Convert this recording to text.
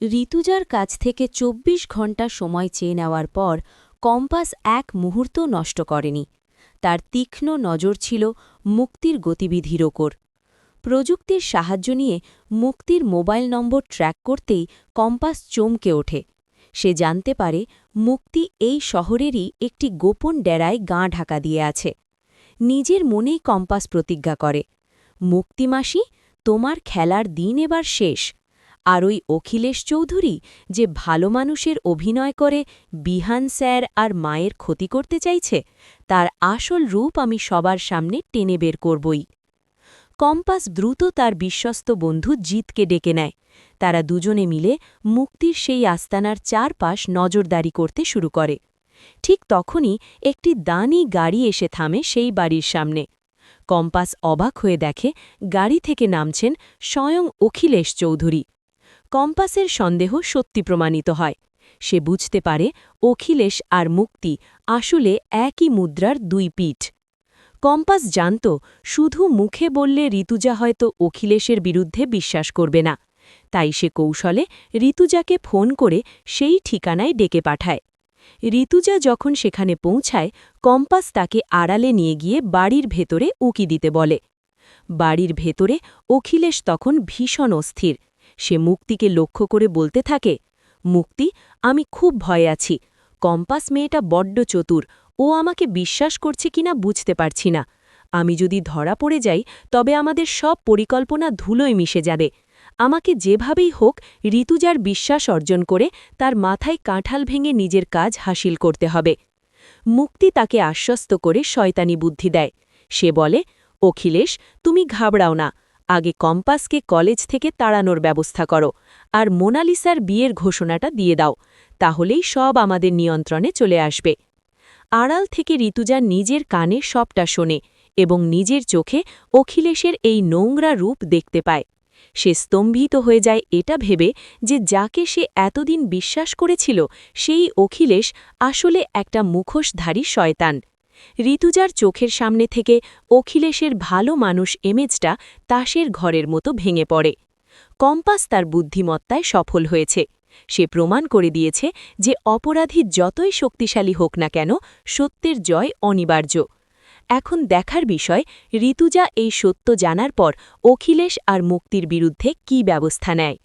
ঋতুজার কাছ থেকে ২৪ ঘণ্টা সময় চেয়ে নেওয়ার পর কম্পাস এক মুহূর্ত নষ্ট করেনি। তার তীক্ষ্ণ নজর ছিল মুক্তির গতিবিধির ওপর। প্রযুক্তির সাহায্য নিয়ে মুক্তির মোবাইল নম্বর ট্র্যাক করতেই কম্পাস চমকে ওঠে। সে জানতে পারে মুক্তি এই শহরেরই একটি গোপন ডেরায় গা ঢাকা দিয়ে আছে। নিজের মনেই কম্পাস প্রতিজ্ঞা করে, মুক্তি মাসি, তোমার খেলার দিন এবার শেষ। আর ওই অখিলেশ চৌধুরী, যে ভালো মানুষের অভিনয় করে বিহান স্যার আর মায়ের ক্ষতি করতে চাইছে, তার আসল রূপ আমি সবার সামনে টেনে বের করবই। কম্পাস দ্রুত তার বিশ্বস্ত বন্ধু জিতকে ডেকে নেয়। তারা দুজনে মিলে মুক্তির সেই আস্তানার চারপাশ নজরদারি করতে শুরু করে। ঠিক তখনই একটি দানি গাড়ি এসে থামে সেই বাড়ির সামনে। কম্পাস অবাক হয়ে দেখে গাড়ি থেকে নামছেন স্বয়ং অখিলেশ চৌধুরী। কম্পাসের সন্দেহ সত্যি প্রমাণিত হয়। সে বুঝতে পারে অখিলেশ আর মুক্তি আসলে একই মুদ্রার দুই পিঠ। কম্পাস জানত শুধু মুখে বললে ঋতুজা হয়তো অখিলেশের বিরুদ্ধে বিশ্বাস করবে না, তাই সে কৌশলে ঋতুজাকে ফোন করে সেই ঠিকানায় ডেকে পাঠায়। ঋতুজা যখন সেখানে পৌঁছায়, কম্পাস তাকে আড়ালে নিয়ে গিয়ে বাড়ির ভেতরে উকি দিতে বলে। বাড়ির ভেতরে অখিলেশ তখন ভীষণ অস্থির। সে মুক্তিকে লক্ষ্য করে বলতে থাকে, মুক্তি, আমি খুব ভয়ে আছি। কম্পাস মেয়েটা বড্ড চতুর, ও আমাকে বিশ্বাস করছে কিনা বুঝতে পারছি না। আমি যদি ধরা পড়ে যাই তবে আমাদের সব পরিকল্পনা ধুলোয় মিশে যাবে। আমাকে যেভাবেই হোক ঋতুজার বিশ্বাস অর্জন করে তার মাথায় কাঁঠাল ভেঙে নিজের কাজ হাসিল করতে হবে। মুক্তি তাকে আশ্বস্ত করে শয়তানি বুদ্ধি দেয়। সে বলে, অখিলেশ, তুমি ঘাবড়াও না। আগে কম্পাসকে কলেজ থেকে তাড়ানোর ব্যবস্থা করো, আর মোনালিসার বিয়ের ঘোষণাটা দিয়ে দাও, তাহলেই সব আমাদের নিয়ন্ত্রণে চলে আসবে। আড়াল থেকে ঋতুজা নিজের কানে সবটা শোনে এবং নিজের চোখে অখিলেশের এই নোংরা রূপ দেখতে পায়। সে স্তম্ভিত হয়ে যায় এটা ভেবে যে যাকে সে এতদিন বিশ্বাস করেছিল সেই অখিলেশ আসলে একটা মুখোশধারী শয়তান। ঋতুজার চোখের সামনে থেকে অখিলেশের ভালো মানুষ ইমেজটা তাসের ঘরের মতো ভেঙে পড়ে। কম্পাস তার বুদ্ধিমত্তায় সফল হয়েছে। সে প্রমাণ করে দিয়েছে যে অপরাধী যতই শক্তিশালী হোক না কেন, সত্যের জয় অনিবার্য। এখন দেখার বিষয় ঋতুজা এই সত্য জানার পর অখিলেশ আর মুক্তির বিরুদ্ধে কী ব্যবস্থা নেয়।